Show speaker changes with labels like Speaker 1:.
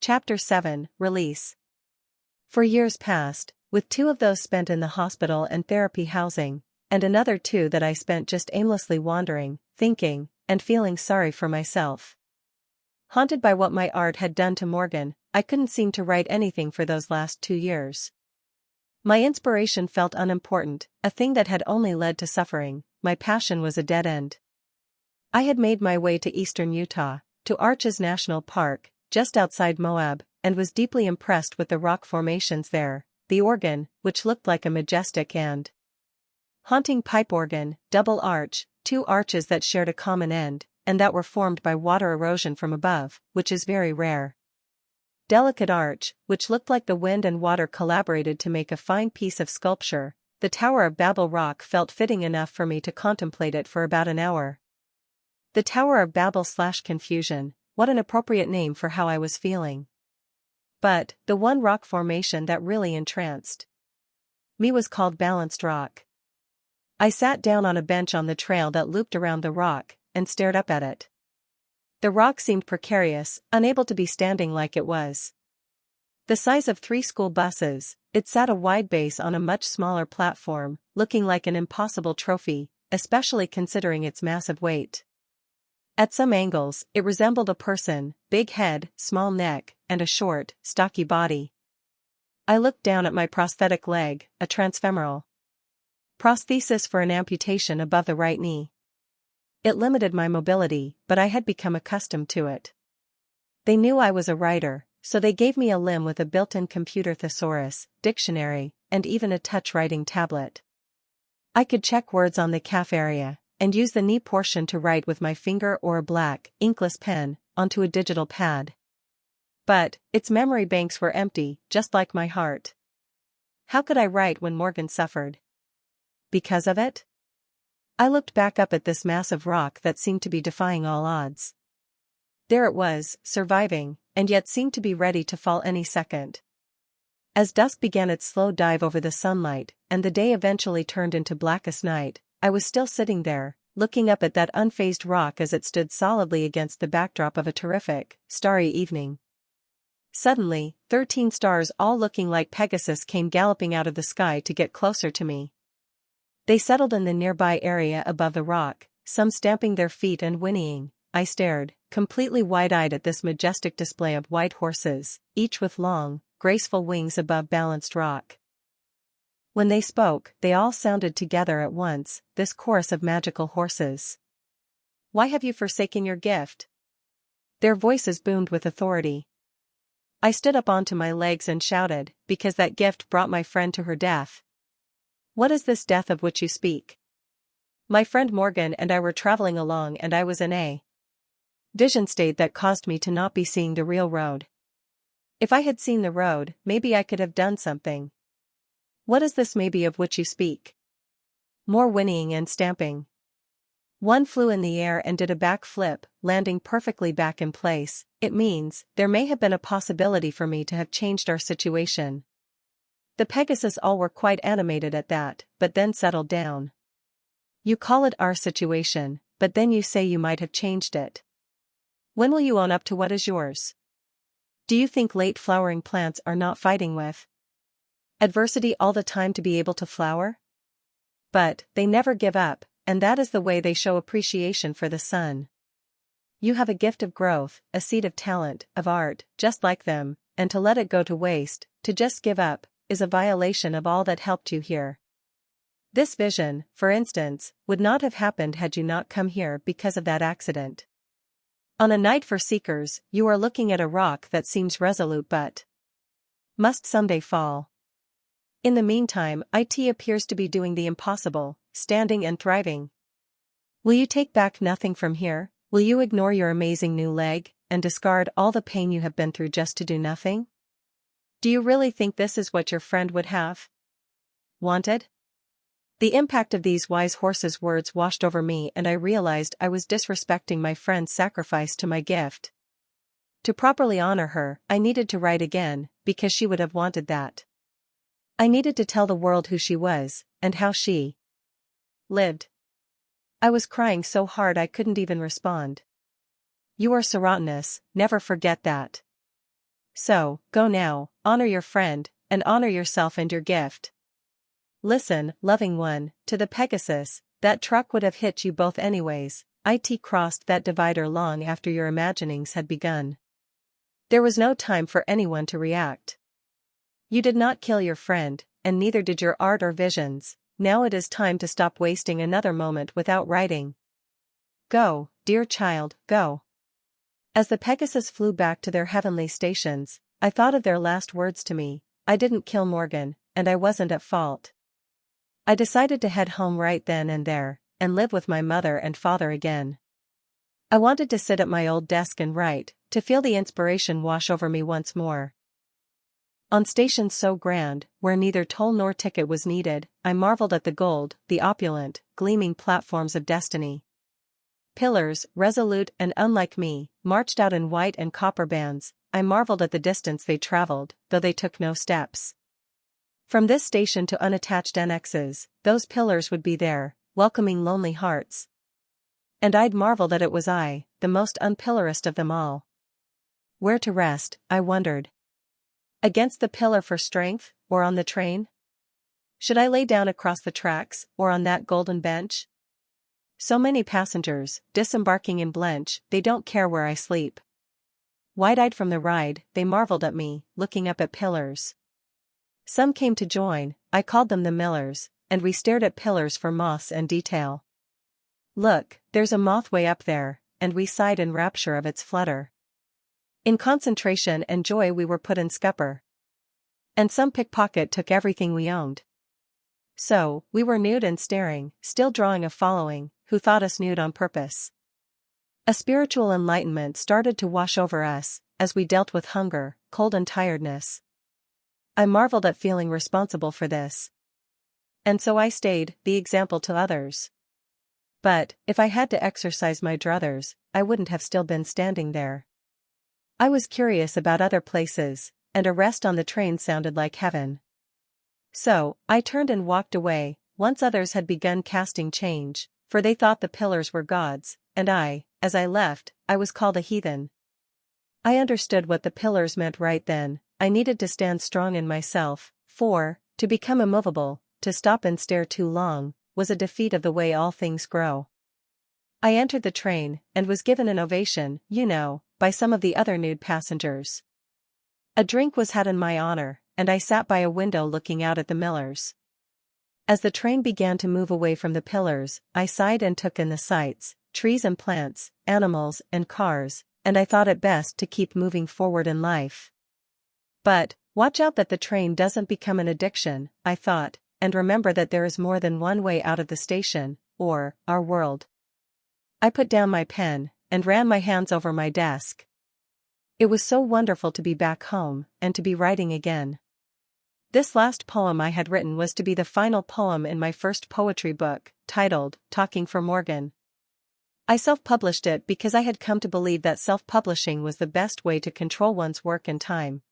Speaker 1: Chapter 7, Release. For years past, with 2 of those spent in the hospital and therapy housing, and another 2 that I spent just aimlessly wandering, thinking, and feeling sorry for myself. Haunted by what my art had done to Morgan, I couldn't seem to write anything for those last 2 years. My inspiration felt unimportant, a thing that had only led to suffering. My passion was a dead end. I had made my way to eastern Utah, to Arches National Park, just outside Moab, and was deeply impressed with the rock formations there, the organ, which looked like a majestic and haunting pipe organ, double arch, 2 arches that shared a common end, and that were formed by water erosion from above, which is very rare. Delicate arch, which looked like the wind and water collaborated to make a fine piece of sculpture. The Tower of Babel rock felt fitting enough for me to contemplate it for about an hour. The Tower of Babel/Confusion, what an appropriate name for how I was feeling. But, the one rock formation that really entranced me was called Balanced Rock. I sat down on a bench on the trail that looped around the rock, and stared up at it. The rock seemed precarious, unable to be standing like it was. The size of 3 school buses, it sat a wide base on a much smaller platform, looking like an impossible trophy, especially considering its massive weight. At some angles, it resembled a person, big head, small neck, and a short, stocky body. I looked down at my prosthetic leg, a transfemoral prosthesis for an amputation above the right knee. It limited my mobility, but I had become accustomed to it. They knew I was a writer, so they gave me a limb with a built-in computer thesaurus, dictionary, and even a touch-writing tablet. I could check words on the calf area, and use the knee portion to write with my finger or a black, inkless pen, onto a digital pad. But, its memory banks were empty, just like my heart. How could I write when Morgan suffered? Because of it? I looked back up at this massive rock that seemed to be defying all odds. There it was, surviving, and yet seemed to be ready to fall any second. As dusk began its slow dive over the sunlight, and the day eventually turned into blackest night, I was still sitting there, looking up at that unfazed rock as it stood solidly against the backdrop of a terrific, starry evening. Suddenly, 13 stars all looking like Pegasus came galloping out of the sky to get closer to me. They settled in the nearby area above the rock, some stamping their feet and whinnying. I stared, completely wide-eyed at this majestic display of white horses, each with long, graceful wings above Balanced Rock. When they spoke, they all sounded together at once, this chorus of magical horses. "Why have you forsaken your gift?" Their voices boomed with authority. I stood up onto my legs and shouted, "Because that gift brought my friend to her death." "What is this death of which you speak?" "My friend Morgan and I were traveling along and I was in a vision state that caused me to not be seeing the real road. If I had seen the road, maybe I could have done something." "What is this maybe of which you speak?" More whinnying and stamping. One flew in the air and did a back flip, landing perfectly back in place. "It means, there may have been a possibility for me to have changed our situation." The Pegasus all were quite animated at that, but then settled down. "You call it our situation, but then you say you might have changed it. When will you own up to what is yours? Do you think late flowering plants are not fighting with adversity all the time to be able to flower? But, they never give up, and that is the way they show appreciation for the sun. You have a gift of growth, a seed of talent, of art, just like them, and to let it go to waste, to just give up, is a violation of all that helped you here. This vision, for instance, would not have happened had you not come here because of that accident. On a night for seekers, you are looking at a rock that seems resolute but must someday fall. In the meantime, it appears to be doing the impossible, standing and thriving. Will you take back nothing from here? Will you ignore your amazing new leg, and discard all the pain you have been through just to do nothing? Do you really think this is what your friend would have wanted? The impact of these wise horses' words washed over me and I realized I was disrespecting my friend's sacrifice to my gift. To properly honor her, I needed to write again, because she would have wanted that. I needed to tell the world who she was, and how she lived. I was crying so hard I couldn't even respond. "You are serotinous, never forget that." So, go now, honor your friend, and honor yourself and your gift. Listen, loving one, to the Pegasus, that truck would have hit you both anyways. It crossed that divider long after your imaginings had begun. There was no time for anyone to react. You did not kill your friend, and neither did your art or visions. Now it is time to stop wasting another moment without writing. Go, dear child, go. As the Pegasus flew back to their heavenly stations, I thought of their last words to me. I didn't kill Morgan, and I wasn't at fault. I decided to head home right then and there, and live with my mother and father again. I wanted to sit at my old desk and write, to feel the inspiration wash over me once more. On stations so grand, where neither toll nor ticket was needed, I marveled at the gold, the opulent, gleaming platforms of destiny. Pillars, resolute and unlike me, marched out in white and copper bands. I marveled at the distance they traveled, though they took no steps. From this station to unattached annexes, those pillars would be there, welcoming lonely hearts. And I'd marvel that it was I, the most unpillarist of them all. Where to rest, I wondered. Against the pillar for strength, or on the train? Should I lay down across the tracks, or on that golden bench? So many passengers, disembarking in Blench, they don't care where I sleep. Wide-eyed from the ride, they marveled at me, looking up at pillars. Some came to join, I called them the millers, and we stared at pillars for moss and detail. Look, there's a moth way up there, and we sighed in rapture of its flutter. In concentration and joy we were put in scupper. And some pickpocket took everything we owned. So, we were nude and staring, still drawing a following, who thought us nude on purpose. A spiritual enlightenment started to wash over us, as we dealt with hunger, cold and tiredness. I marveled at feeling responsible for this. And so I stayed, the example to others. But, if I had to exercise my druthers, I wouldn't have still been standing there. I was curious about other places, and a rest on the train sounded like heaven. So, I turned and walked away. Once others had begun casting change, for they thought the pillars were gods, and as I left, I was called a heathen. I understood what the pillars meant right then. I needed to stand strong in myself, for, to become immovable, to stop and stare too long, was a defeat of the way all things grow. I entered the train, and was given an ovation, by some of the other nude passengers. A drink was had in my honor, and I sat by a window looking out at the millers. As the train began to move away from the pillars, I sighed and took in the sights, trees and plants, animals and cars, and I thought it best to keep moving forward in life. But, watch out that the train doesn't become an addiction, I thought, and remember that there is more than one way out of the station, or our world. I put down my pen, and ran my hands over my desk. It was so wonderful to be back home, and to be writing again. This last poem I had written was to be the final poem in my first poetry book, titled, Talking for Morgan. I self-published it because I had come to believe that self-publishing was the best way to control one's work and time.